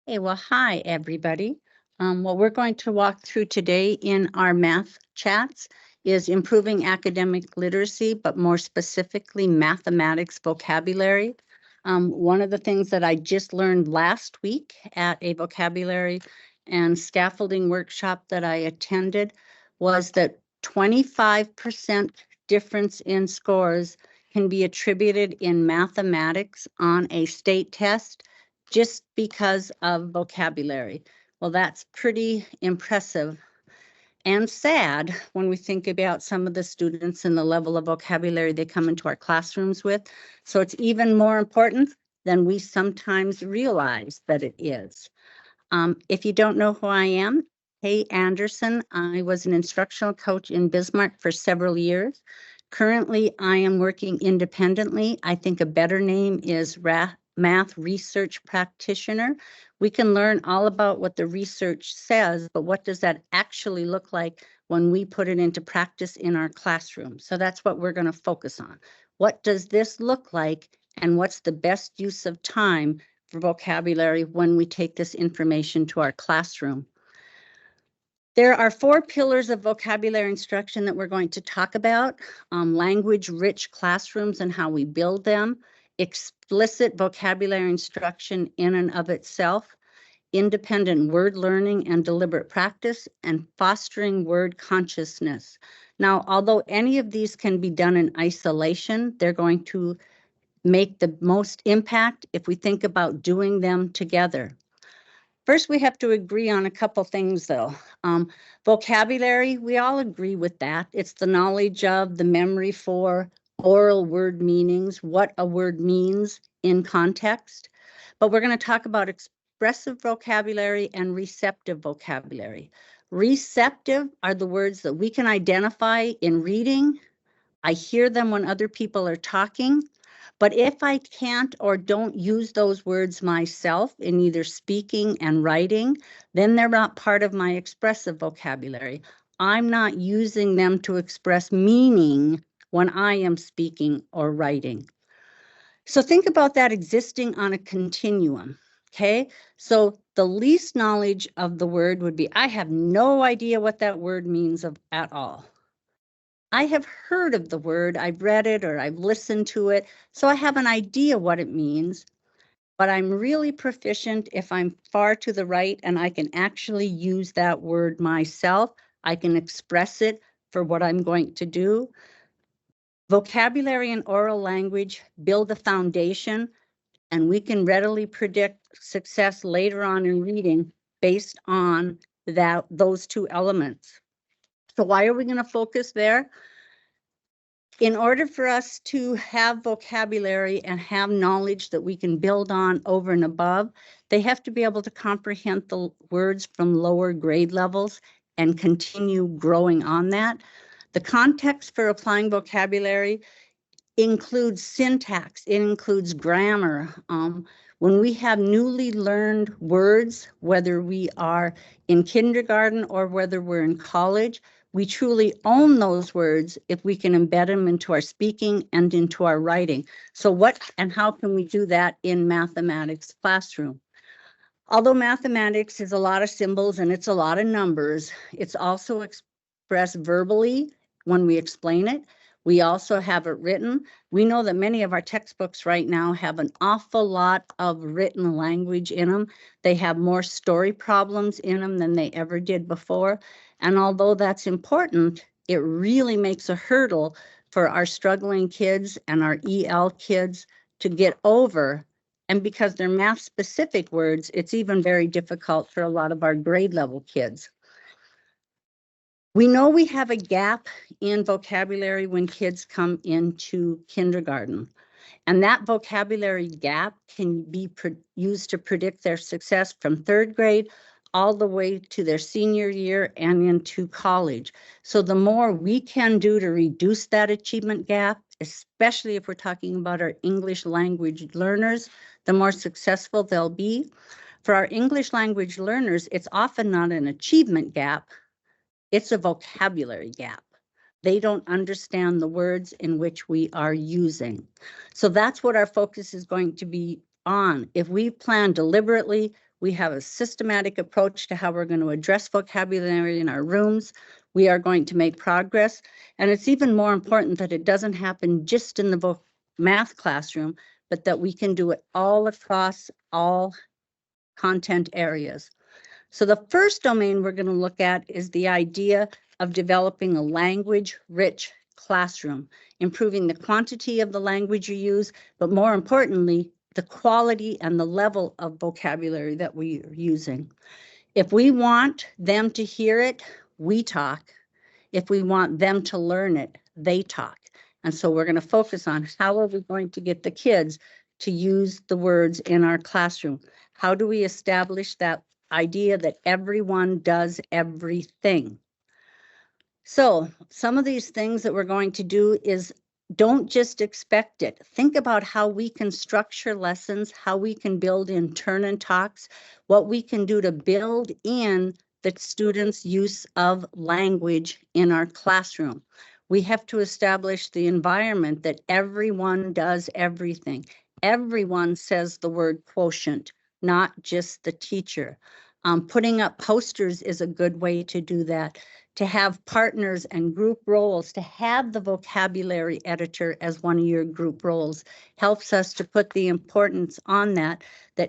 Hey, well, hi, everybody. What we're going to walk through today in our math chats is improving academic literacy, but more specifically, mathematics vocabulary. One of the things that I just learned last week at a vocabulary and scaffolding workshop that I attended was that 25% difference in scores can be attributed in mathematics on a state test just because of vocabulary. Well, that's pretty impressive and sad when we think about some of the students and the level of vocabulary they come into our classrooms with. So it's even more important than we sometimes realize that it is. If you don't know who I am, Kay Anderson, I was an instructional coach in Bismarck for several years. Currently, I am working independently. I think a better name is math research practitioner. We can learn all about what the research says, but what does that actually look like when we put it into practice in our classroom? So that's what we're going to focus on. What does this look like, and what's the best use of time for vocabulary when we take this information to our classroom? There are 4 pillars of vocabulary instruction that we're going to talk about: language-rich classrooms and how we build them, explicit vocabulary instruction in and of itself, independent word learning and deliberate practice, and fostering word consciousness. Now, although any of these can be done in isolation, they're going to make the most impact if we think about doing them together. First, we have to agree on a couple things, though. Vocabulary, we all agree with that. It's the knowledge of, the memory for, oral word meanings, what a word means in context. But we're going to talk about expressive vocabulary and receptive vocabulary. Receptive are the words that we can identify in reading. I hear them when other people are talking. But if I can't or don't use those words myself in either speaking and writing, then they're not part of my expressive vocabulary. I'm not using them to express meaning when I am speaking or writing. So think about that existing on a continuum, okay? So the least knowledge of the word would be, I have no idea what that word means at all. I have heard of the word, I've read it or I've listened to it, so I have an idea what it means, but I'm really proficient if I'm far to the right and I can actually use that word myself. I can express it for what I'm going to do. Vocabulary and oral language build a foundation, and we can readily predict success later on in reading based on those 2 elements. So why are we going to focus there? In order for us to have vocabulary and have knowledge that we can build on over and above, they have to be able to comprehend the words from lower grade levels and continue growing on that. The context for applying vocabulary includes syntax, it includes grammar. When we have newly learned words, whether we are in kindergarten or whether we're in college, we truly own those words if we can embed them into our speaking and into our writing. So what and how can we do that in mathematics classroom? Although mathematics is a lot of symbols and it's a lot of numbers, it's also expressed verbally when we explain it. We also have it written. We know that many of our textbooks right now have an awful lot of written language in them. They have more story problems in them than they ever did before. And although that's important, it really makes a hurdle for our struggling kids and our EL kids to get over. And because they're math specific words, it's even very difficult for a lot of our grade level kids. We know we have a gap in vocabulary when kids come into kindergarten, and that vocabulary gap can be used to predict their success from 3rd grade all the way to their senior year and into college. So the more we can do to reduce that achievement gap, especially if we're talking about our English language learners, the more successful they'll be. For our English language learners, it's often not an achievement gap, it's a vocabulary gap. They don't understand the words in which we are using. So that's what our focus is going to be on. If we plan deliberately, We have a systematic approach to how we're going to address vocabulary in our rooms. We are going to make progress. And it's even more important that it doesn't happen just in the math classroom, but that we can do it all across all content areas. So the first domain we're going to look at is the idea of developing a language-rich classroom, improving the quantity of the language you use, but more importantly, the quality and the level of vocabulary that we are using. If we want them to hear it, we talk. If we want them to learn it, they talk. And so we're going to focus on how are we going to get the kids to use the words in our classroom? How do we establish that idea that everyone does everything? So some of these things that we're going to do is don't just expect it. Think about how we can structure lessons, how we can build in turn and talks, what we can do to build in the students' use of language in our classroom. We have to establish the environment that everyone does everything. Everyone says the word quotient, not just the teacher. Putting up posters is a good way to do that. To have partners and group roles, to have the vocabulary editor as one of your group roles helps us to put the importance on that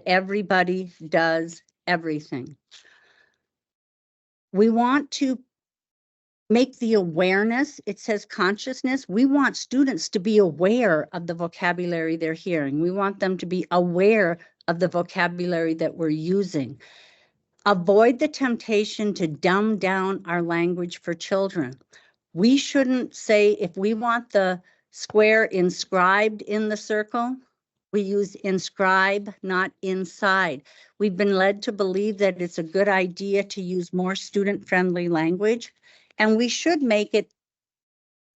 everybody does everything. We want to make the awareness, it says consciousness. We want students to be aware of the vocabulary they're hearing. We want them to be aware of the vocabulary that we're using. Avoid the temptation to dumb down our language for children. We shouldn't say if we want the square inscribed in the circle, we use inscribe, not inside. We've been led to believe that it's a good idea to use more student-friendly language, and we should make it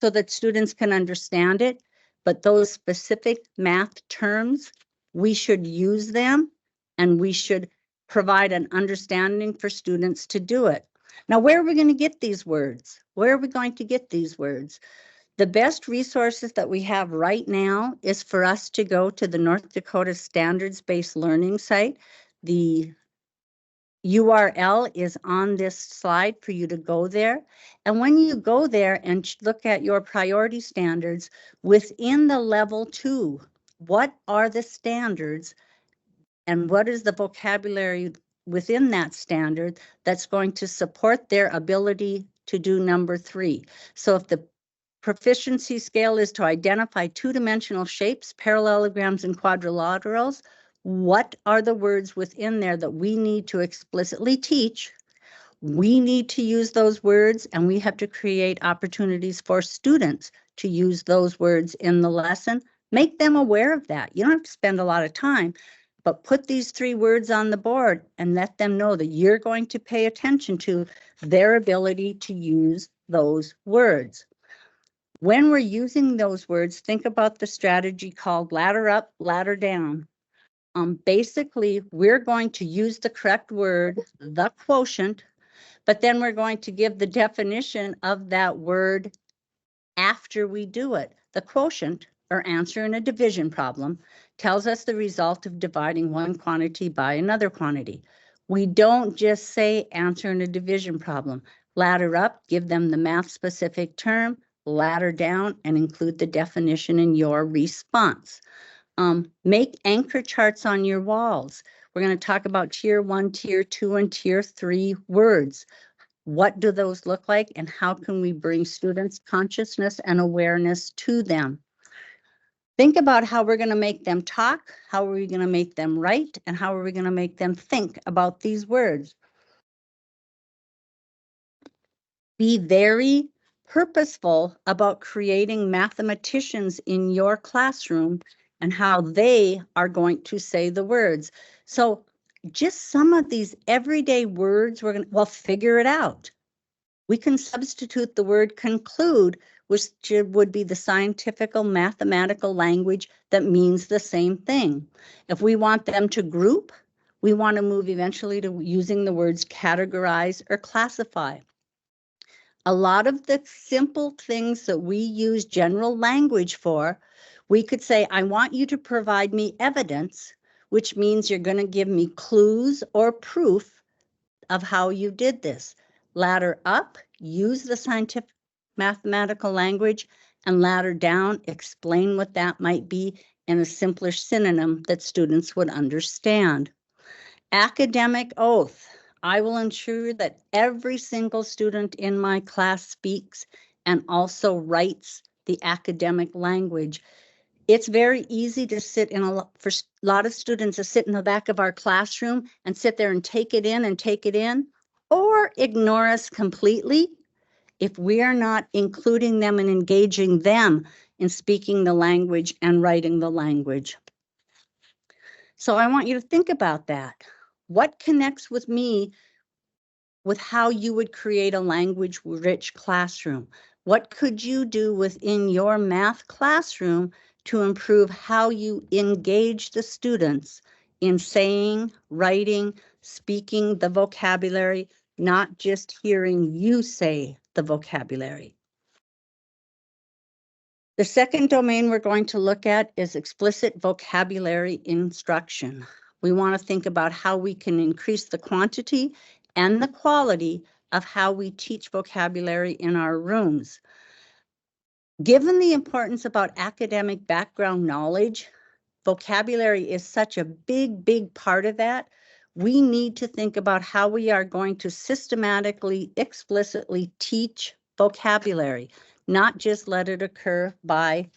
so that students can understand it, but those specific math terms, we should use them, and we should provide an understanding for students to do it. Now, where are we going to get these words? Where are we going to get these words? The best resources that we have right now is for us to go to the North Dakota Standards-Based Learning site. The URL is on this slide for you to go there. And when you go there and look at your priority standards within the level 2, what are the standards and what is the vocabulary within that standard that's going to support their ability to do number 3? So if the proficiency scale is to identify two-dimensional shapes, parallelograms, and quadrilaterals, what are the words within there that we need to explicitly teach? We need to use those words, and we have to create opportunities for students to use those words in the lesson. Make them aware of that. You don't have to spend a lot of time, but put these 3 words on the board and let them know that you're going to pay attention to their ability to use those words. When we're using those words, think about the strategy called ladder up, ladder down. Basically, we're going to use the correct word, the quotient, but then we're going to give the definition of that word after we do it. The quotient, or answer in a division problem, tells us the result of dividing one quantity by another quantity. We don't just say answer in a division problem. Ladder up, give them the math-specific term, ladder down, and include the definition in your response. Make anchor charts on your walls. We're going to talk about tier 1, tier 2, and tier 3 words. What do those look like, and how can we bring students' consciousness and awareness to them? Think about how we're going to make them talk, how are we going to make them write, and how are we going to make them think about these words. Be very purposeful about creating mathematicians in your classroom and how they are going to say the words. So just some of these everyday words, we'll figure it out. We can substitute the word conclude, which would be the scientific mathematical language that means the same thing. If we want them to group, we want to move eventually to using the words categorize or classify. A lot of the simple things that we use general language for, we could say, I want you to provide me evidence, which means you're going to give me clues or proof of how you did this. Ladder up, use the scientific mathematical language, and ladder down, explain what that might be in a simpler synonym that students would understand. Academic oath. I will ensure that every single student in my class speaks and also writes the academic language. It's very easy to sit for a lot of students to sit in the back of our classroom and sit there and take it in, or ignore us completely if we are not including them and engaging them in speaking the language and writing the language. So I want you to think about that. What connects with me with how you would create a language-rich classroom? What could you do within your math classroom to improve how you engage the students in saying, writing, speaking the vocabulary, not just hearing you say the vocabulary? The second domain we're going to look at is explicit vocabulary instruction. We want to think about how we can increase the quantity and the quality of how we teach vocabulary in our rooms. Given the importance about academic background knowledge, vocabulary is such a big part of that. We need to think about how we are going to systematically, explicitly teach vocabulary, not just let it occur by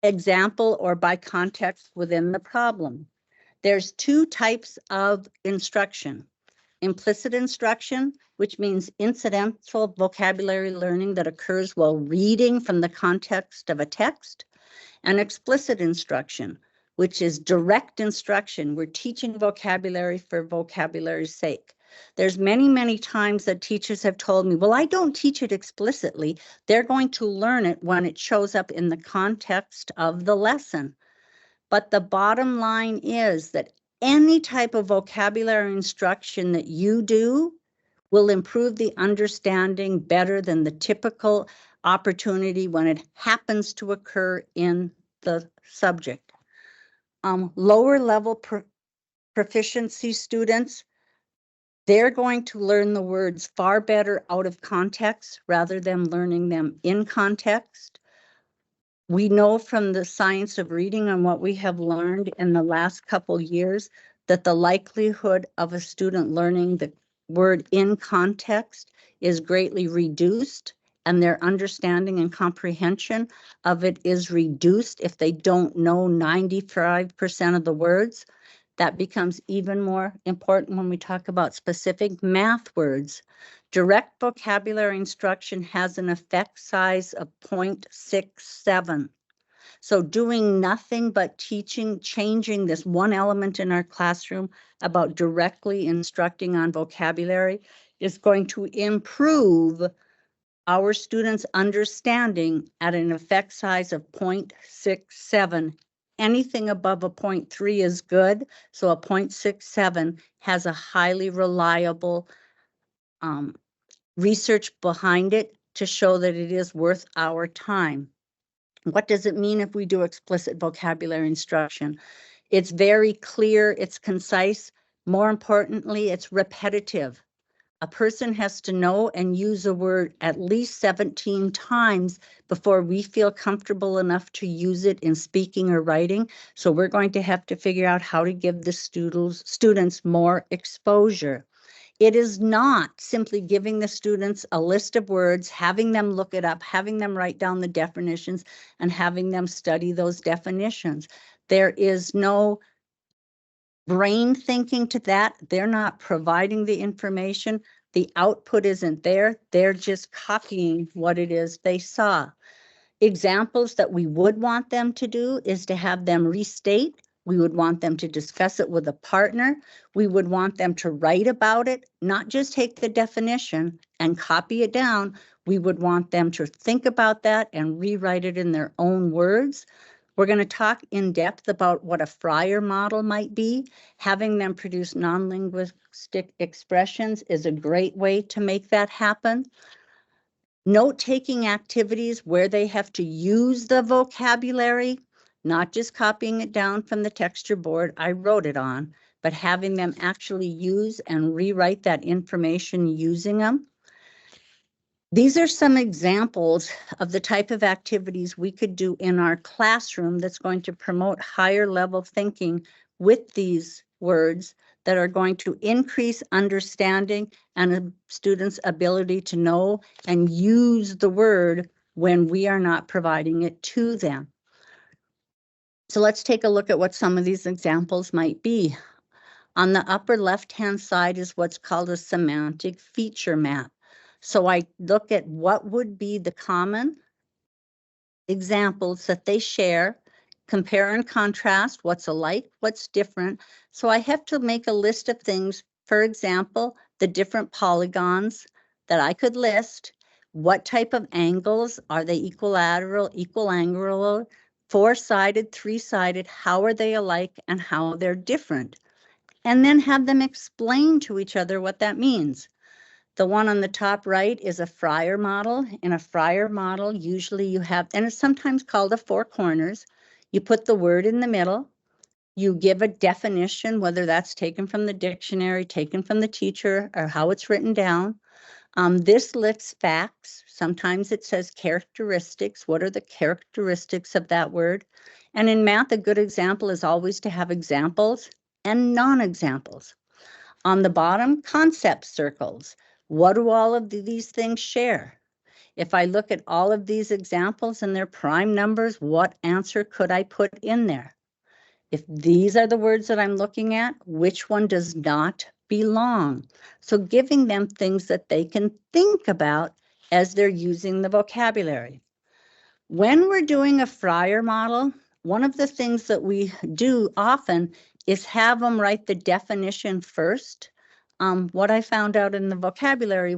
example or by context within the problem. There's two types of instruction. Implicit instruction, which means incidental vocabulary learning that occurs while reading from the context of a text, and explicit instruction, which is direct instruction. We're teaching vocabulary for vocabulary's sake. There's many times that teachers have told me, well, I don't teach it explicitly. They're going to learn it when it shows up in the context of the lesson. But the bottom line is that any type of vocabulary instruction that you do will improve the understanding better than the typical opportunity when it happens to occur in the subject. Lower level proficiency students, they're going to learn the words far better out of context rather than learning them in context. We know from the science of reading and what we have learned in the last couple years that the likelihood of a student learning the word in context is greatly reduced, and their understanding and comprehension of it is reduced if they don't know 95% of the words. That becomes even more important when we talk about specific math words. Direct vocabulary instruction has an effect size of 0.67. So doing nothing but changing this one element in our classroom about directly instructing on vocabulary is going to improve our students' understanding at an effect size of 0.67. Anything above a 0.3 is good. So a 0.67 has a highly reliable research behind it to show that it is worth our time. What does it mean if we do explicit vocabulary instruction? It's very clear, it's concise. More importantly, it's repetitive. A person has to know and use a word at least 17 times before we feel comfortable enough to use it in speaking or writing. So we're going to have to figure out how to give the students more exposure. It is not simply giving the students a list of words, having them look it up, having them write down the definitions, and having them study those definitions. There is no brain thinking to that. They're not providing the information. The output isn't there. They're just copying what it is they saw. Examples that we would want them to do is to have them restate. We would want them to discuss it with a partner. We would want them to write about it, not just take the definition and copy it down. We would want them to think about that and rewrite it in their own words. We're going to talk in depth about what a Fryer model might be. Having them produce non-linguistic expressions is a great way to make that happen. Note-taking activities where they have to use the vocabulary. not just copying it down from the texture board I wrote it on, but having them actually use and rewrite that information using them. These are some examples of the type of activities we could do in our classroom that's going to promote higher level thinking with these words that are going to increase understanding and a student's ability to know and use the word when we are not providing it to them. So let's take a look at what some of these examples might be. On the upper left-hand side is what's called a semantic feature map. So I look at what would be the common examples that they share, compare and contrast what's alike, what's different. So I have to make a list of things, for example, the different polygons that I could list, what type of angles, are they equilateral, equal angular, four-sided, three-sided, how are they alike and how they're different, and then have them explain to each other what that means. The one on the top right is a Fryer model. In a Fryer model, usually you have, and it's sometimes called a four corners. You put the word in the middle. You give a definition, whether that's taken from the dictionary, taken from the teacher, or how it's written down. This lists facts. Sometimes it says characteristics. What are the characteristics of that word? And in math, a good example is always to have examples and non-examples. On the bottom, concept circles. What do all of these things share? If I look at all of these examples and their prime numbers, what answer could I put in there? If these are the words that I'm looking at, which one does not belong? So giving them things that they can think about as they're using the vocabulary. When we're doing a Fryer model, one of the things that we do often is have them write the definition first. What I found out in the vocabulary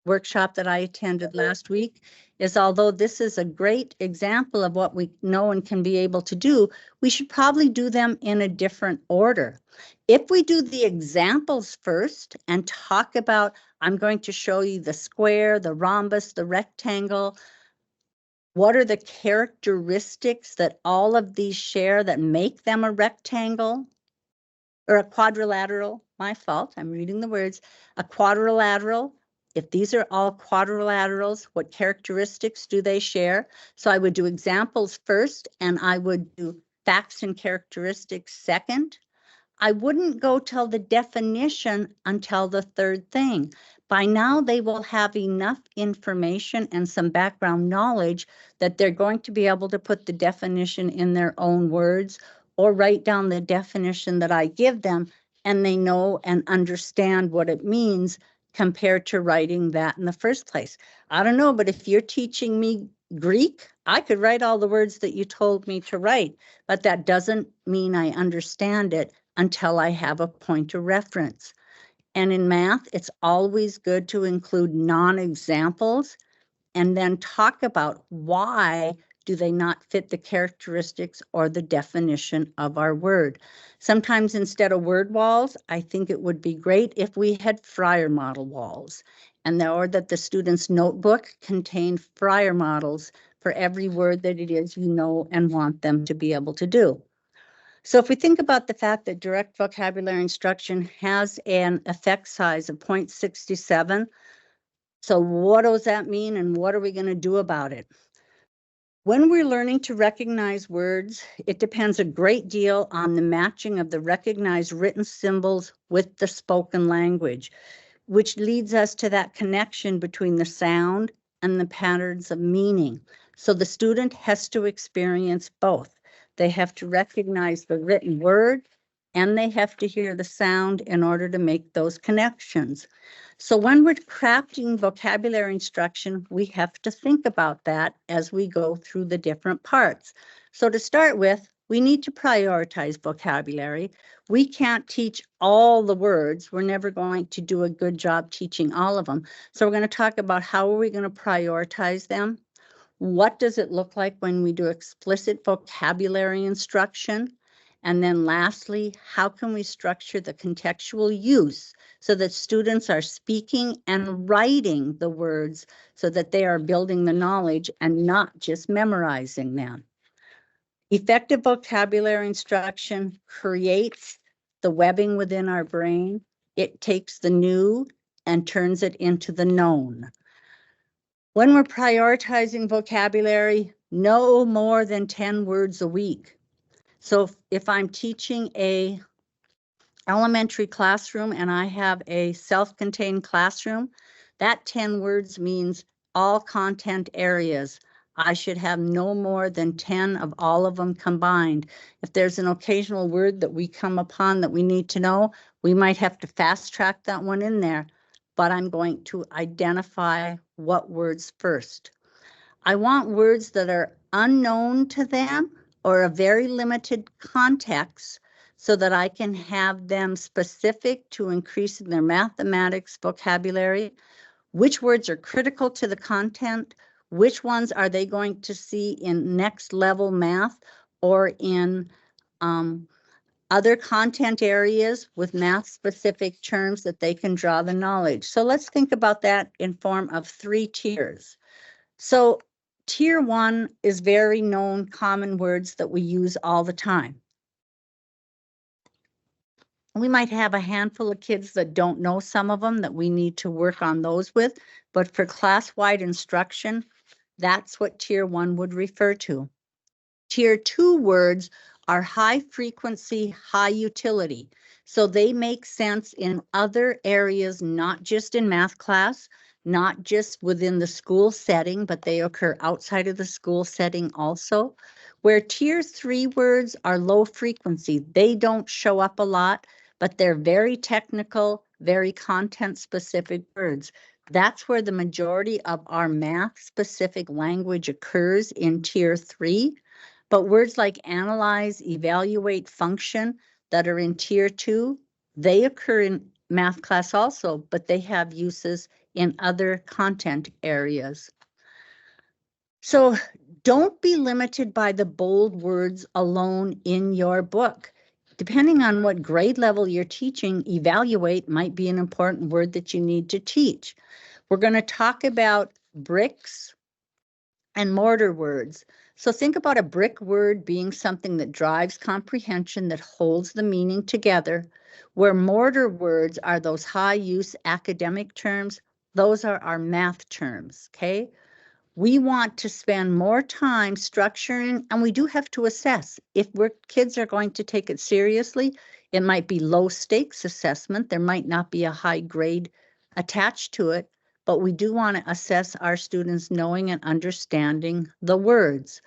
workshop that I attended last week is, although this is a great example of what we know and can be able to do, we should probably do them in a different order. If we do the examples first and talk about, I'm going to show you the square, the rhombus, the rectangle, what are the characteristics that all of these share that make them a rectangle or a quadrilateral? My fault, I'm reading the words. A quadrilateral, if these are all quadrilaterals, what characteristics do they share? So I would do examples first, and I would do facts and characteristics second. I wouldn't go till the definition until the third thing. By now, they will have enough information and some background knowledge that they're going to be able to put the definition in their own words or write down the definition that I give them, and they know and understand what it means compared to writing that in the first place. I don't know, but if you're teaching me Greek, I could write all the words that you told me to write, but that doesn't mean I understand it until I have a point of reference. And in math, it's always good to include non-examples and then talk about why do they not fit the characteristics or the definition of our word. Sometimes instead of word walls, I think it would be great if we had Fryer model walls, or that the student's notebook contained Fryer models for every word that it is you know and want them to be able to do. So if we think about the fact that direct vocabulary instruction has an effect size of 0.67, so what does that mean and what are we going to do about it? When we're learning to recognize words, it depends a great deal on the matching of the recognized written symbols with the spoken language, which leads us to that connection between the sound and the patterns of meaning. So the student has to experience both. They have to recognize the written word and they have to hear the sound in order to make those connections. So when we're crafting vocabulary instruction, we have to think about that as we go through the different parts. So to start with, we need to prioritize vocabulary. We can't teach all the words. We're never going to do a good job teaching all of them. So we're going to talk about how are we going to prioritize them? What does it look like when we do explicit vocabulary instruction? And then lastly, how can we structure the contextual use so that students are speaking and writing the words so that they are building the knowledge and not just memorizing them? Effective vocabulary instruction creates the webbing within our brain. It takes the new and turns it into the known. When we're prioritizing vocabulary, no more than 10 words a week. So if I'm teaching a elementary classroom and I have a self-contained classroom, that 10 words means all content areas. I should have no more than 10 of all of them combined. If there's an occasional word that we come upon that we need to know, we might have to fast track that one in there, but I'm going to identify what words first. I want words that are unknown to them or a very limited context so that I can have them specific to increasing their mathematics vocabulary. Which words are critical to the content? Which ones are they going to see in next level math or in other content areas with math specific terms that they can draw the knowledge? So let's think about that in form of 3 tiers. So tier 1 is very known common words that we use all the time. We might have a handful of kids that don't know some of them that we need to work on those with, but for class-wide instruction, that's what tier 1 would refer to. Tier 2 words are high frequency, high utility. So they make sense in other areas, not just in math class, not just within the school setting, but they occur outside of the school setting also. Where tier 3 words are low frequency, they don't show up a lot, but they're very technical, very content specific words. That's where the majority of our math specific language occurs in tier 3. But words like analyze, evaluate, function that are in tier 2, they occur in math class also, but they have uses in other content areas. So don't be limited by the bold words alone in your book. Depending on what grade level you're teaching, evaluate might be an important word that you need to teach. We're going to talk about bricks and mortar words. So think about a brick word being something that drives comprehension, that holds the meaning together, where mortar words are those high-use academic terms. Those are our math terms, okay? We want to spend more time structuring, and we do have to assess. If kids are going to take it seriously, it might be low stakes assessment. There might not be a high grade attached to it, but we do want to assess our students knowing and understanding the words.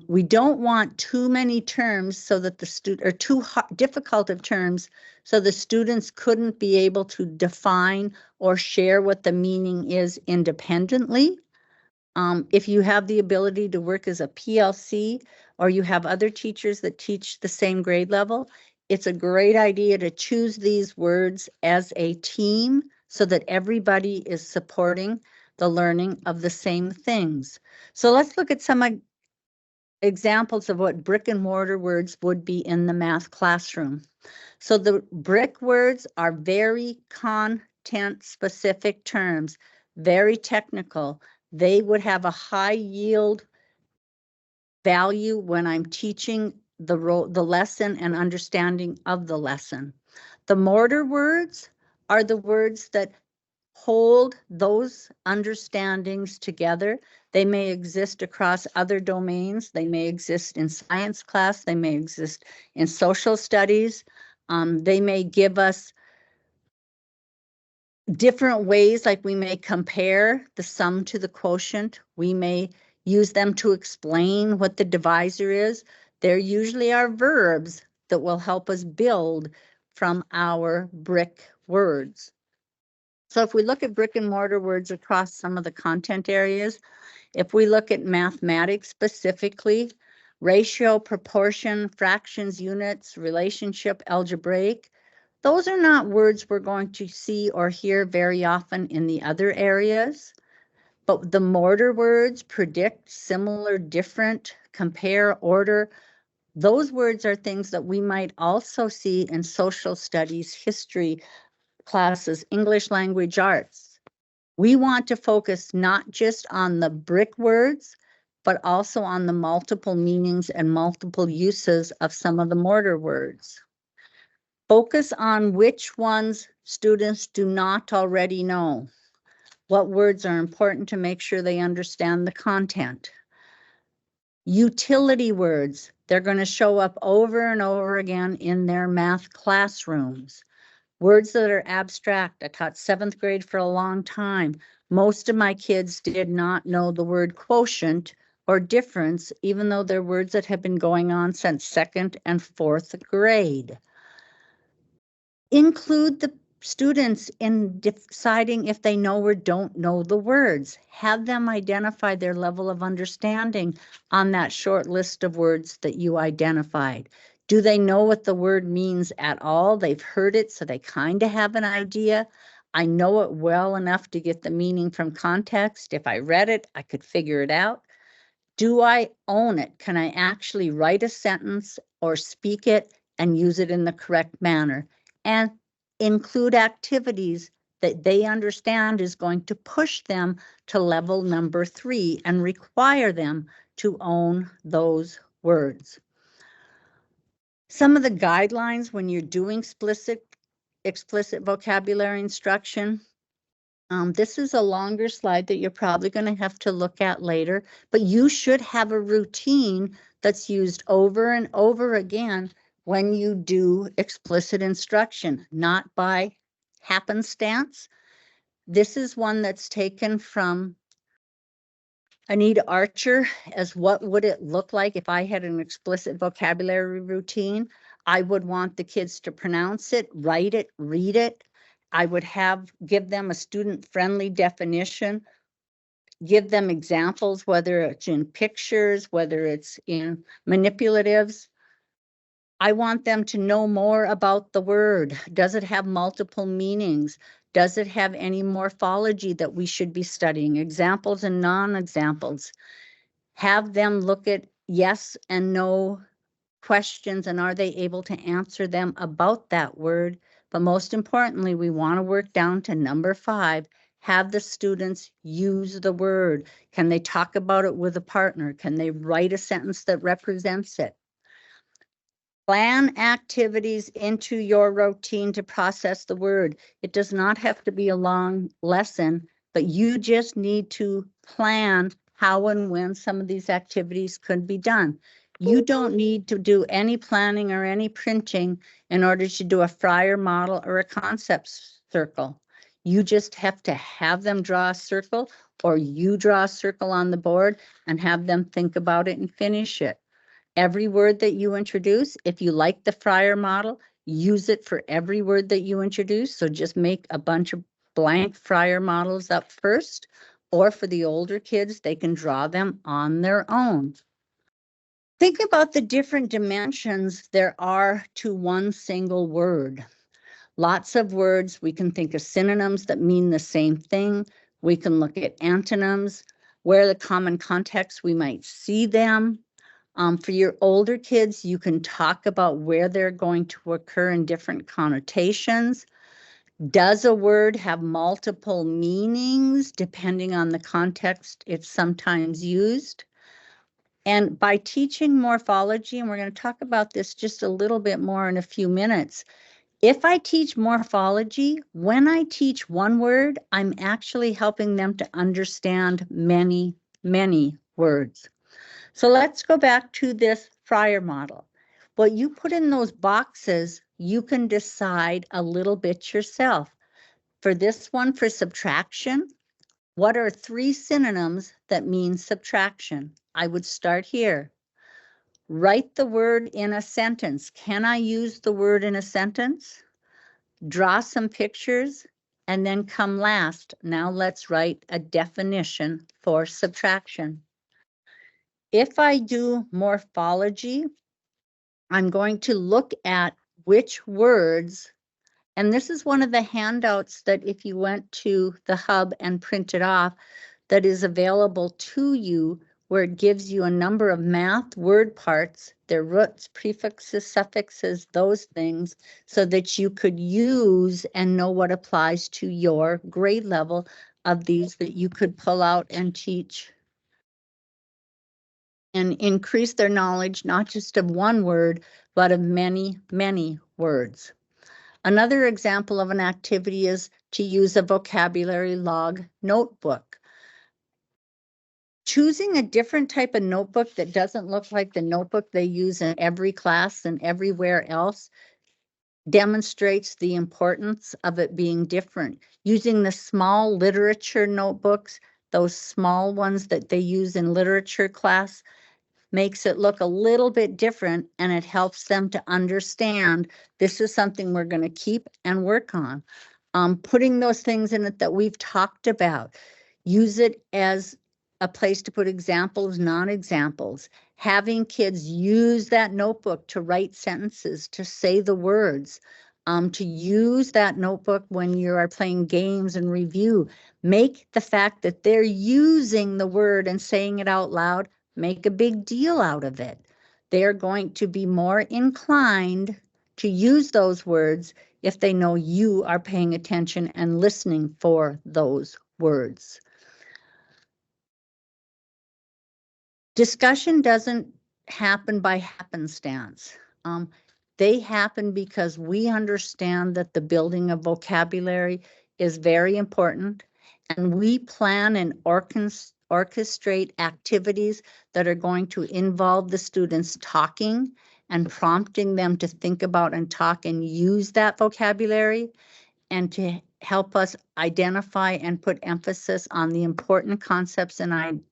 We don't want too many terms so that the student, or too difficult of terms so the students couldn't be able to define or share what the meaning is independently. If you have the ability to work as a PLC or you have other teachers that teach the same grade level, it's a great idea to choose these words as a team so that everybody is supporting the learning of the same things. So let's look at some examples of what brick and mortar words would be in the math classroom. So the brick words are very content specific terms, very technical. They would have a high yield value when I'm teaching the lesson and understanding of the lesson. The mortar words are the words that hold those understandings together. They may exist across other domains. They may exist in science class. They may exist in social studies. They may give us different ways, like we may compare the sum to the quotient. We may use them to explain what the divisor is. There usually are verbs that will help us build from our brick words. So if we look at brick and mortar words across some of the content areas, if we look at mathematics specifically, ratio, proportion, fractions, units, relationship, algebraic, those are not words we're going to see or hear very often in the other areas. But the mortar words, predict, similar, different, compare, order, those words are things that we might also see in social studies, history classes, English language arts. We want to focus not just on the brick words, but also on the multiple meanings and multiple uses of some of the mortar words. Focus on which ones students do not already know. What words are important to make sure they understand the content. Utility words, they're going to show up over and over again in their math classrooms. Words that are abstract. I taught 7th grade for a long time. Most of my kids did not know the word quotient or difference, even though they're words that have been going on since 2nd and 4th grade. Include the students in deciding if they know or don't know the words. Have them identify their level of understanding on that short list of words that you identified. Do they know what the word means at all? They've heard it, so they kind of have an idea. I know it well enough to get the meaning from context. If I read it, I could figure it out. Do I own it? Can I actually write a sentence or speak it and use it in the correct manner? And include activities that they understand is going to push them to level number 3 and require them to own those words. Some of the guidelines when you're doing explicit vocabulary instruction. This is a longer slide that you're probably going to have to look at later, but you should have a routine that's used over and over again when you do explicit instruction, not by happenstance. This is one that's taken from Anita Archer as what would it look like if I had an explicit vocabulary routine. I would want the kids to pronounce it, write it, read it. I would give them a student-friendly definition, give them examples, whether it's in pictures, whether it's in manipulatives. I want them to know more about the word. Does it have multiple meanings? Does it have any morphology that we should be studying? Examples and non-examples. Have them look at yes and no questions, and are they able to answer them about that word? But most importantly, we want to work down to number 5. Have the students use the word. Can they talk about it with a partner? Can they write a sentence that represents it? Plan activities into your routine to process the word. It does not have to be a long lesson, but you just need to plan how and when some of these activities could be done. You don't need to do any planning or any printing in order to do a Fryer model or a concept circle. You just have to have them draw a circle, or you draw a circle on the board and have them think about it and finish it. Every word that you introduce, if you like the Fryer model, use it for every word that you introduce. So just make a bunch of blank Fryer models up first, or for the older kids, they can draw them on their own. Think about the different dimensions there are to one single word. Lots of words, we can think of synonyms that mean the same thing. We can look at antonyms, where the common context we might see them. For your older kids, you can talk about where they're going to occur in different connotations. Does a word have multiple meanings depending on the context it's sometimes used? And by teaching morphology, and we're going to talk about this just a little bit more in a few minutes, if I teach morphology, when I teach one word, I'm actually helping them to understand many, many words. So let's go back to this Fryer model. What you put in those boxes, you can decide a little bit yourself. For this one, for subtraction, what are 3 synonyms that mean subtraction? I would start here. Write the word in a sentence. Can I use the word in a sentence? Draw some pictures, and then come last. Now let's write a definition for subtraction. If I do morphology, I'm going to look at which words, and this is one of the handouts that if you went to the hub and printed off, that is available to you, where it gives you a number of math word parts, their roots, prefixes, suffixes, those things, so that you could use and know what applies to your grade level of these that you could pull out and teach and increase their knowledge, not just of one word, but of many, many words. Another example of an activity is to use a vocabulary log notebook. Choosing a different type of notebook that doesn't look like the notebook they use in every class and everywhere else demonstrates the importance of it being different. Using the small literature notebooks, those small ones that they use in literature class, makes it look a little bit different, and it helps them to understand this is something we're going to keep and work on. Putting those things in it that we've talked about. Use it as a place to put examples, non-examples. Having kids use that notebook to write sentences, to say the words, to use that notebook when you are playing games and review. Make the fact that they're using the word and saying it out loud, make a big deal out of it. They're going to be more inclined to use those words if they know you are paying attention and listening for those words. Discussion doesn't happen by happenstance. They happen because we understand that the building of vocabulary is very important, and we plan and orchestrate activities that are going to involve the students talking and prompting them to think about and talk and use that vocabulary, and to help us identify and put emphasis on the important concepts and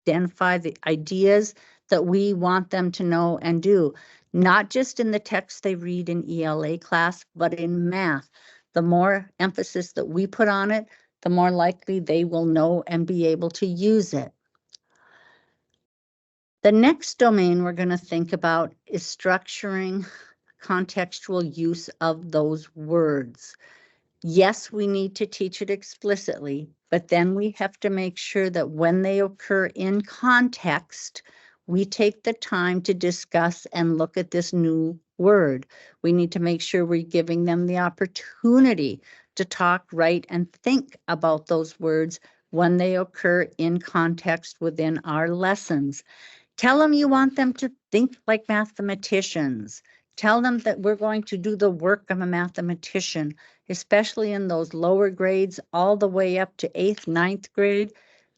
identify the ideas that we want them to know and do, not just in the text they read in ELA class, but in math. The more emphasis that we put on it, the more likely they will know and be able to use it. The next domain we're going to think about is structuring contextual use of those words. Yes, we need to teach it explicitly, but then we have to make sure that when they occur in context, we take the time to discuss and look at this new word. We need to make sure we're giving them the opportunity to talk, write, and think about those words when they occur in context within our lessons. Tell them you want them to think like mathematicians. Tell them that we're going to do the work of a mathematician, especially in those lower grades, all the way up to 8th, 9th grade.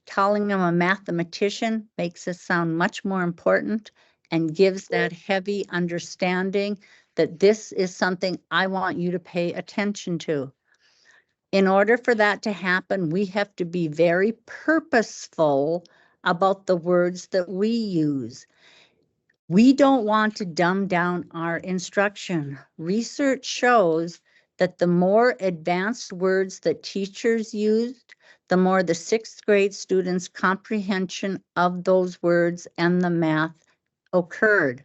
Calling them a mathematician makes it sound much more important and gives that heavy understanding that this is something I want you to pay attention to. In order for that to happen, we have to be very purposeful about the words that we use. We don't want to dumb down our instruction. Research shows that the more advanced words that teachers used, the more the 6th grade students' comprehension of those words and the math occurred.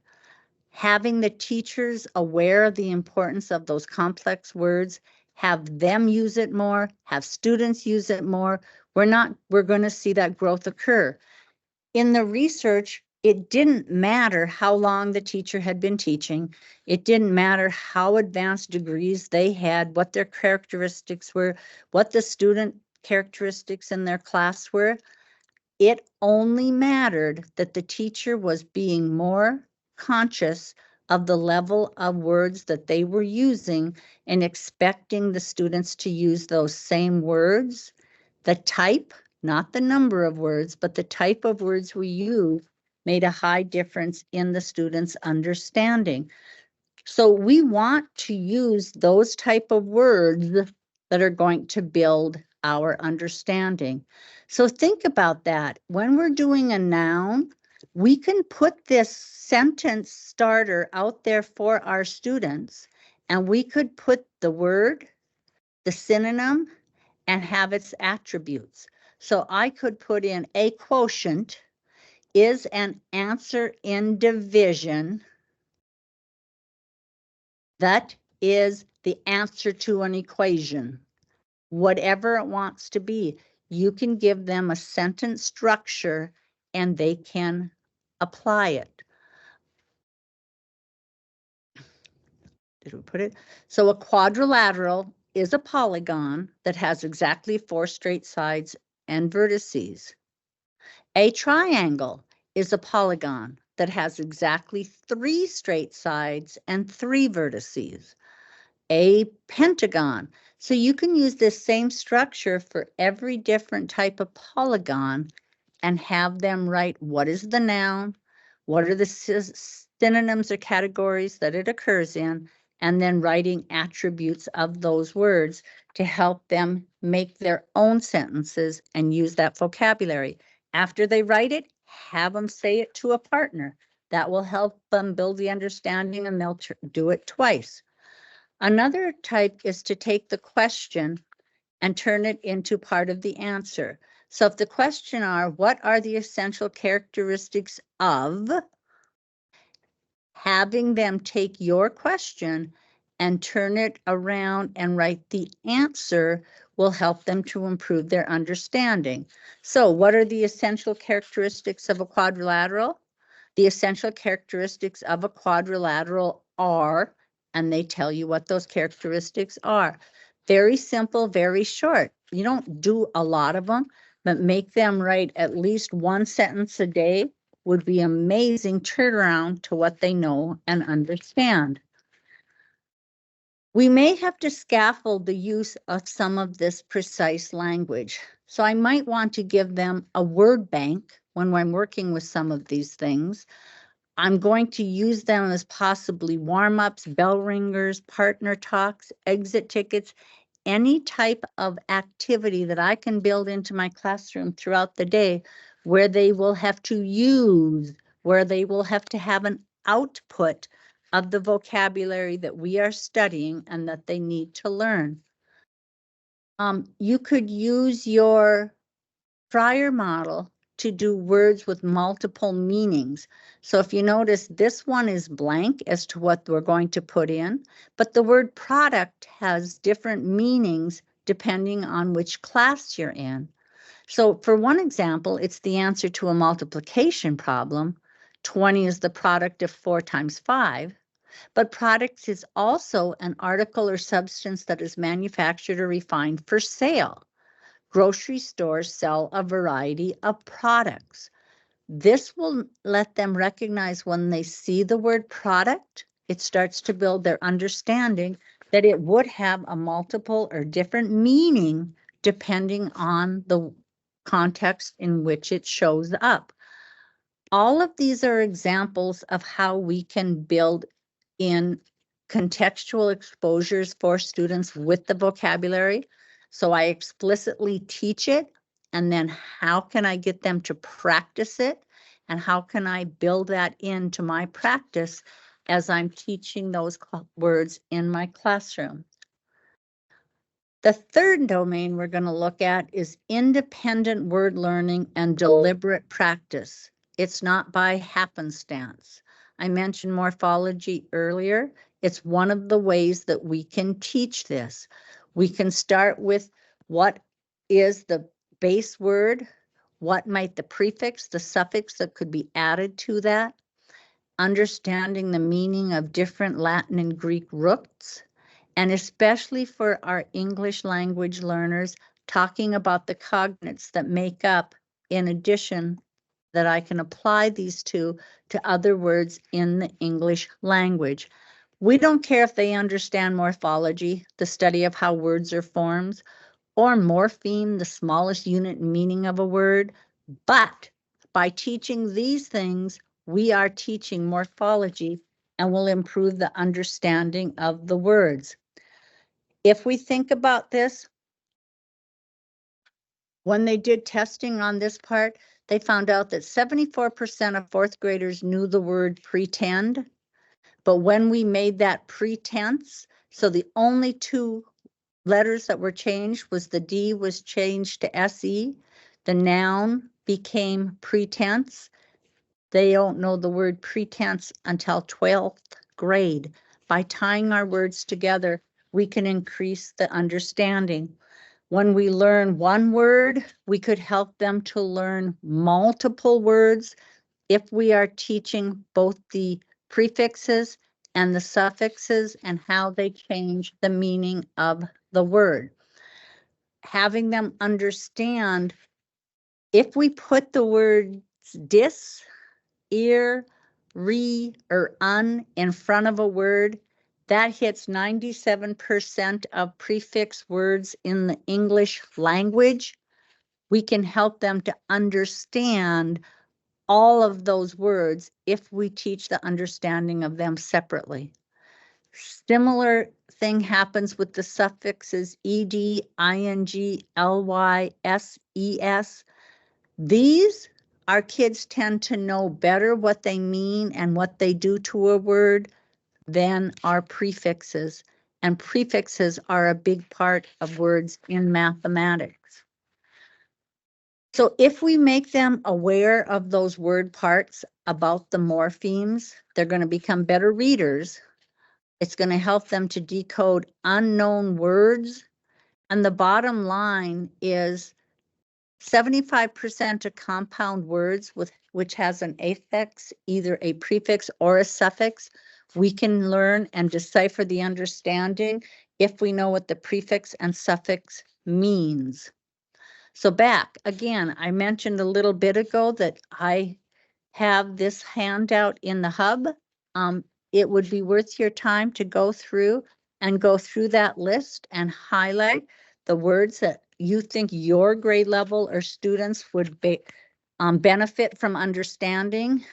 Having the teachers aware of the importance of those complex words, have them use it more, have students use it more, we're going to see that growth occur. In the research, it didn't matter how long the teacher had been teaching. It didn't matter how advanced degrees they had, what their characteristics were, what the student characteristics in their class were. It only mattered that the teacher was being more conscious of the level of words that they were using and expecting the students to use those same words. The type, not the number of words, but the type of words we use made a high difference in the students' understanding. So we want to use those type of words that are going to build our understanding. So think about that. When we're doing a noun, we can put this sentence starter out there for our students, and we could put the word, the synonym, and have its attributes. So I could put in a quotient is an answer in division that is the answer to an equation. Whatever it wants to be, you can give them a sentence structure and they can apply it. Did we put it? So a quadrilateral is a polygon that has exactly 4 straight sides and vertices. A triangle is a polygon that has exactly 3 straight sides and 3 vertices. A pentagon. So you can use this same structure for every different type of polygon and have them write what is the noun, what are the synonyms or categories that it occurs in, and then writing attributes of those words to help them make their own sentences and use that vocabulary. After they write it, have them say it to a partner. That will help them build the understanding, and they'll do it twice. Another type is to take the question and turn it into part of the answer. So if the question are, what are the essential characteristics of, having them take your question and turn it around and write the answer will help them to improve their understanding. So what are the essential characteristics of a quadrilateral? The essential characteristics of a quadrilateral are, and they tell you what those characteristics are. Very simple, very short. You don't do a lot of them, but make them write at least 1 sentence a day would be amazing turnaround to what they know and understand. We may have to scaffold the use of some of this precise language. So I might want to give them a word bank when I'm working with some of these things. I'm going to use them as possibly warm-ups, bell ringers, partner talks, exit tickets, any type of activity that I can build into my classroom throughout the day where they will have to use, where they will have to have an output of the vocabulary that we are studying and that they need to learn. You could use your prior model to do words with multiple meanings. So if you notice, this one is blank as to what we're going to put in, but the word product has different meanings depending on which class you're in. So for one example, it's the answer to a multiplication problem. 20 is the product of 4 times 5, but products is also an article or substance that is manufactured or refined for sale. Grocery stores sell a variety of products. This will let them recognize when they see the word product, it starts to build their understanding that it would have a multiple or different meaning depending on the context in which it shows up. All of these are examples of how we can build in contextual exposures for students with the vocabulary. So I explicitly teach it, and then how can I get them to practice it? And how can I build that into my practice as I'm teaching those words in my classroom? The third domain we're going to look at is independent word learning and deliberate practice. It's not by happenstance. I mentioned morphology earlier. It's one of the ways that we can teach this. We can start with what is the base word, what might the prefix, the suffix that could be added to that, understanding the meaning of different Latin and Greek roots, and especially for our English language learners, talking about the cognates that make up, in addition, that I can apply these to other words in the English language. We don't care if they understand morphology, the study of how words are formed, or morpheme, the smallest unit meaning of a word, but by teaching these things, we are teaching morphology and will improve the understanding of the words. If we think about this, when they did testing on this part, they found out that 74% of 4th graders knew the word pretend. But when we made that pretense, so the only 2 letters that were changed was the D was changed to SE, the noun became pretense. They don't know the word pretense until 12th grade. By tying our words together, we can increase the understanding. When we learn one word, we could help them to learn multiple words if we are teaching both the prefixes and the suffixes and how they change the meaning of the word. Having them understand, if we put the words dis ear, re, or un in front of a word, that hits 97% of prefix words in the English language. We can help them to understand all of those words if we teach the understanding of them separately. Similar thing happens with the suffixes ed, ing, ly, ses. These, our kids tend to know better what they mean and what they do to a word than our prefixes. And prefixes are a big part of words in mathematics. So if we make them aware of those word parts about the morphemes, they're going to become better readers. It's going to help them to decode unknown words. And the bottom line is 75% of compound words which has an affix, either a prefix or a suffix, we can learn and decipher the understanding if we know what the prefix and suffix means. So back again, I mentioned a little bit ago that I have this handout in the hub. It would be worth your time to go through that list and highlight the words that you think your grade level or students would benefit from understanding,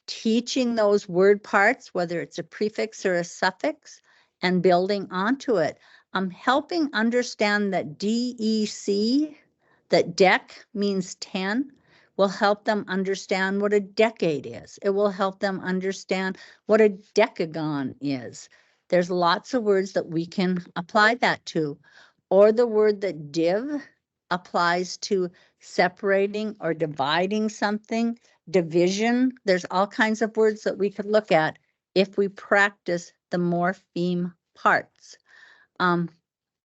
teaching those word parts, whether it's a prefix or a suffix, and building onto it. Helping understand that DEC, that dec means 10, will help them understand what a decade is. It will help them understand what a decagon is. There's lots of words that we can apply that to. Or the word that div applies to separating or dividing something, division. There's all kinds of words that we could look at if we practice the morpheme parts. An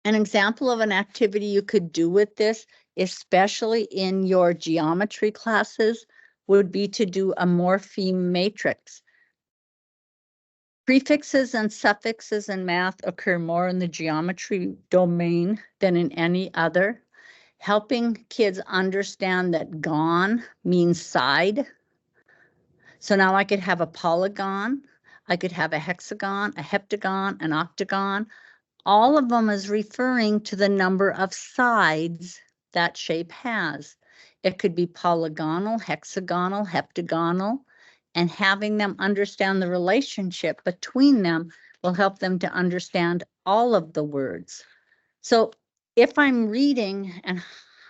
example of an activity you could do with this, especially in your geometry classes, would be to do a morpheme matrix. Prefixes and suffixes in math occur more in the geometry domain than in any other. Helping kids understand that gon means side. So now I could have a polygon, I could have a hexagon, a heptagon, an octagon. All of them is referring to the number of sides that shape has. It could be polygonal, hexagonal, heptagonal, and having them understand the relationship between them will help them to understand all of the words. So if I'm reading, and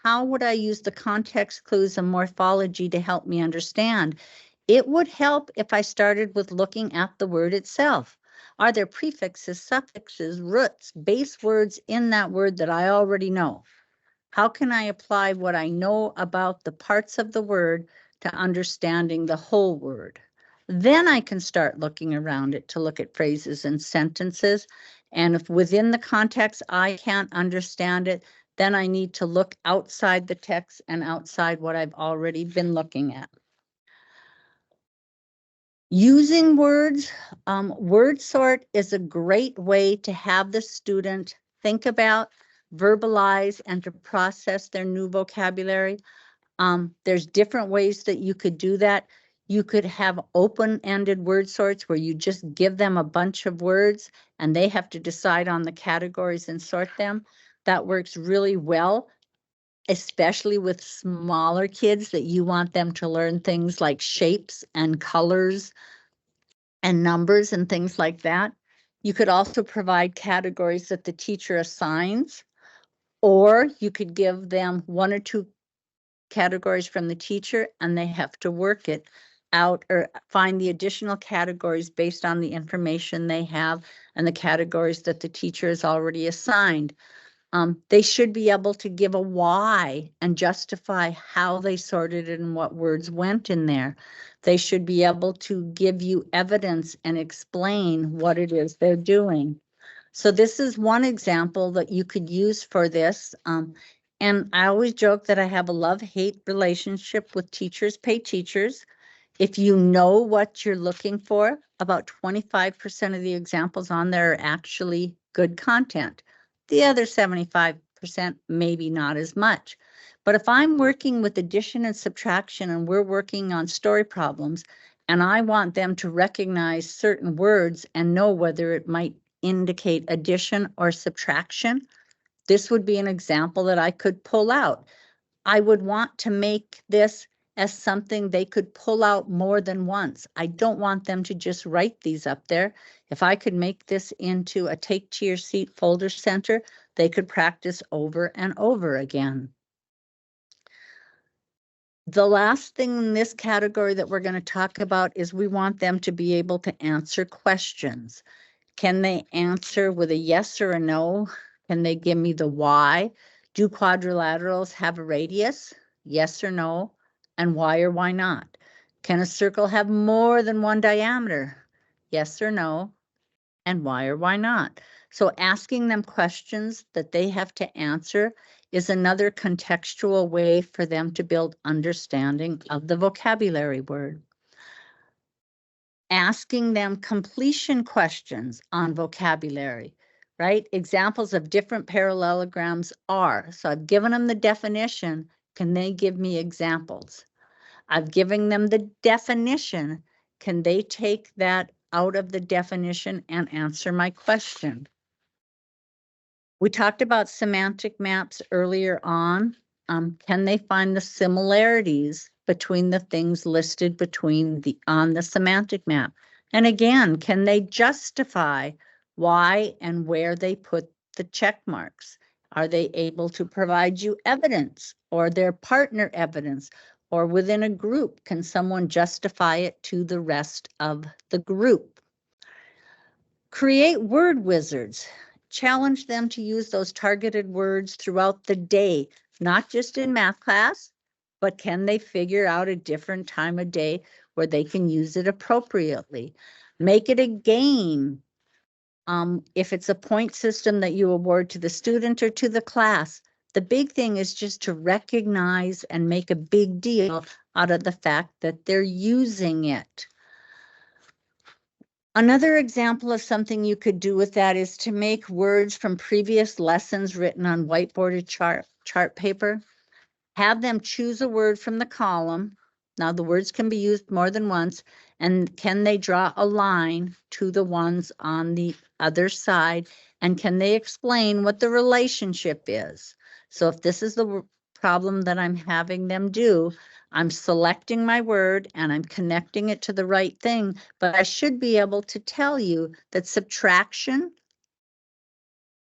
how would I use the context clues and morphology to help me understand? It would help if I started with looking at the word itself. Are there prefixes, suffixes, roots, base words in that word that I already know? How can I apply what I know about the parts of the word to understanding the whole word? Then I can start looking around it to look at phrases and sentences. And if within the context I can't understand it, then I need to look outside the text and outside what I've already been looking at. Using words, word sort is a great way to have the student think about, verbalize, and to process their new vocabulary. There's different ways that you could do that. You could have open-ended word sorts where you just give them a bunch of words and they have to decide on the categories and sort them. That works really well, especially with smaller kids that you want them to learn things like shapes and colors and numbers and things like that. You could also provide categories that the teacher assigns, or you could give them one or two categories from the teacher and they have to work it out or find the additional categories based on the information they have and the categories that the teacher has already assigned. They should be able to give a why and justify how they sorted it and what words went in there. They should be able to give you evidence and explain what it is they're doing. So this is one example that you could use for this. And I always joke that I have a love-hate relationship with teachers pay teachers. If you know what you're looking for, about 25% of the examples on there are actually good content. The other 75%, maybe not as much. But if I'm working with addition and subtraction and we're working on story problems, and I want them to recognize certain words and know whether it might indicate addition or subtraction, this would be an example that I could pull out. I would want to make this as something they could pull out more than once. I don't want them to just write these up there. If I could make this into a take to your seat folder center, they could practice over and over again. The last thing in this category that we're going to talk about is we want them to be able to answer questions. Can they answer with a yes or a no? Can they give me the why? Do quadrilaterals have a radius? Yes or no? And why or why not? Can a circle have more than one diameter? Yes or no? And why or why not? So asking them questions that they have to answer is another contextual way for them to build understanding of the vocabulary word. Asking them completion questions on vocabulary, right? Examples of different parallelograms are, so I've given them the definition, can they give me examples? I've given them the definition, can they take that out of the definition and answer my question? We talked about semantic maps earlier on. Can they find the similarities between the things listed on the semantic map? And again, can they justify why and where they put the check marks? Are they able to provide you evidence or their partner evidence? Or within a group, can someone justify it to the rest of the group? Create word wizards. Challenge them to use those targeted words throughout the day, not just in math class, but can they figure out a different time of day where they can use it appropriately? Make it a game. If it's a point system that you award to the student or to the class, the big thing is just to recognize and make a big deal out of the fact that they're using it. Another example of something you could do with that is to make words from previous lessons written on whiteboarded chart paper. Have them choose a word from the column. Now the words can be used more than once, and can they draw a line to the ones on the other side, and can they explain what the relationship is? So if this is the problem that I'm having them do, I'm selecting my word and I'm connecting it to the right thing, but I should be able to tell you that subtraction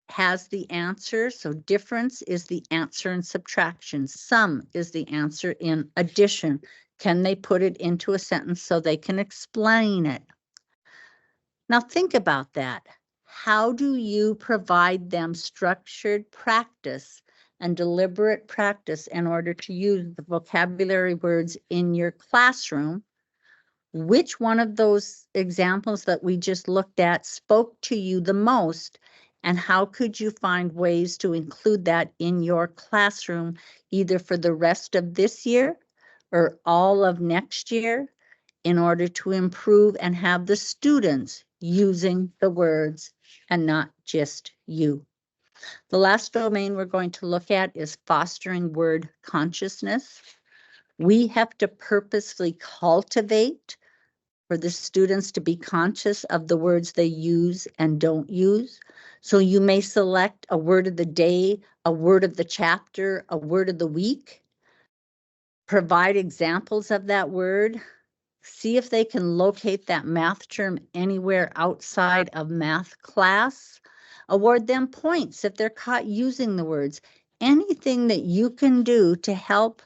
has the answer. So difference is the answer in subtraction. Sum is the answer in addition. Can they put it into a sentence so they can explain it? Now think about that. How do you provide them structured practice and deliberate practice in order to use the vocabulary words in your classroom? Which one of those examples that we just looked at spoke to you the most? And how could you find ways to include that in your classroom, either for the rest of this year or all of next year, in order to improve and have the students using the words and not just you? The last domain we're going to look at is fostering word consciousness. We have to purposefully cultivate for the students to be conscious of the words they use and don't use. So you may select a word of the day, a word of the chapter, a word of the week. Provide examples of that word. See if they can locate that math term anywhere outside of math class. Award them points if they're caught using the words. Anything that you can do to help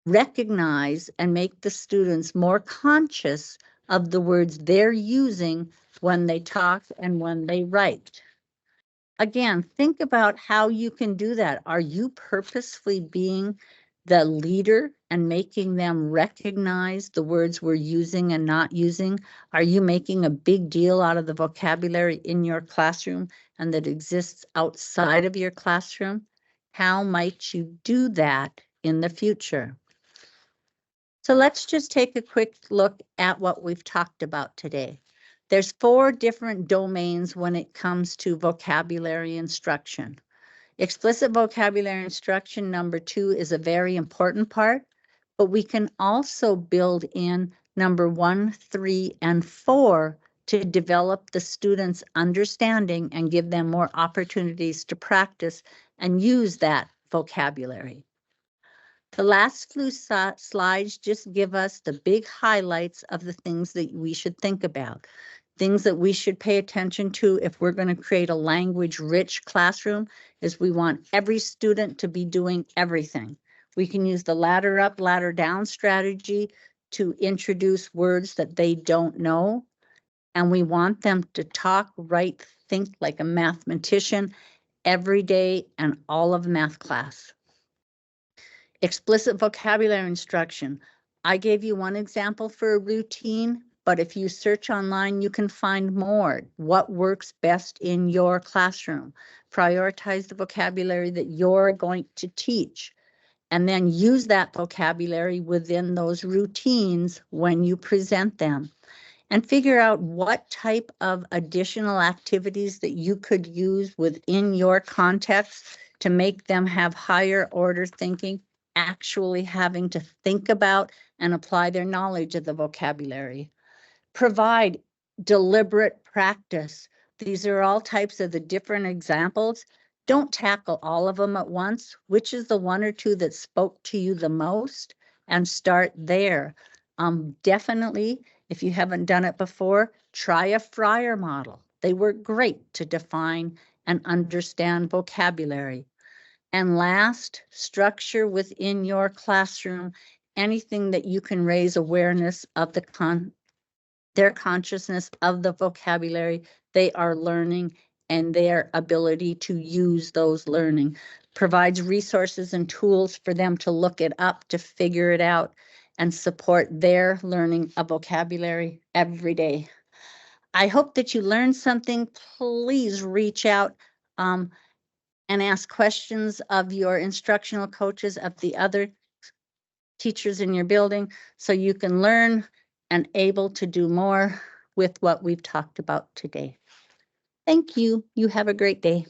recognize and make the students more conscious of the words they're using when they talk and when they write. Again, think about how you can do that. Are you purposefully being the leader and making them recognize the words we're using and not using? Are you making a big deal out of the vocabulary in your classroom and that exists outside of your classroom? How might you do that in the future? So let's just take a quick look at what we've talked about today. There's 4 different domains when it comes to vocabulary instruction. Explicit vocabulary instruction number 2 is a very important part, but we can also build in number 1, 3, and 4 to develop the students' understanding and give them more opportunities to practice and use that vocabulary. The last few slides just give us the big highlights of the things that we should think about. Things that we should pay attention to if we're going to create a language-rich classroom is we want every student to be doing everything. We can use the ladder up, ladder down strategy to introduce words that they don't know. And we want them to talk, write, think like a mathematician every day and all of math class. Explicit vocabulary instruction. I gave you one example for a routine, but if you search online, you can find more. What works best in your classroom? Prioritize the vocabulary that you're going to teach, and then use that vocabulary within those routines when you present them. And figure out what type of additional activities that you could use within your context to make them have higher order thinking, actually having to think about and apply their knowledge of the vocabulary. Provide deliberate practice. These are all types of the different examples. Don't tackle all of them at once. Which is the 1 or 2 that spoke to you the most? And start there. Definitely, if you haven't done it before, try a Fryer model. They work great to define and understand vocabulary. And last, structure within your classroom anything that you can raise awareness of their consciousness of the vocabulary they are learning and their ability to use those learning. Provides resources and tools for them to look it up, to figure it out, and support their learning of vocabulary every day. I hope that you learned something. Please reach out and ask questions of your instructional coaches, of the other teachers in your building, so you can learn and able to do more with what we've talked about today. Thank you. You have a great day.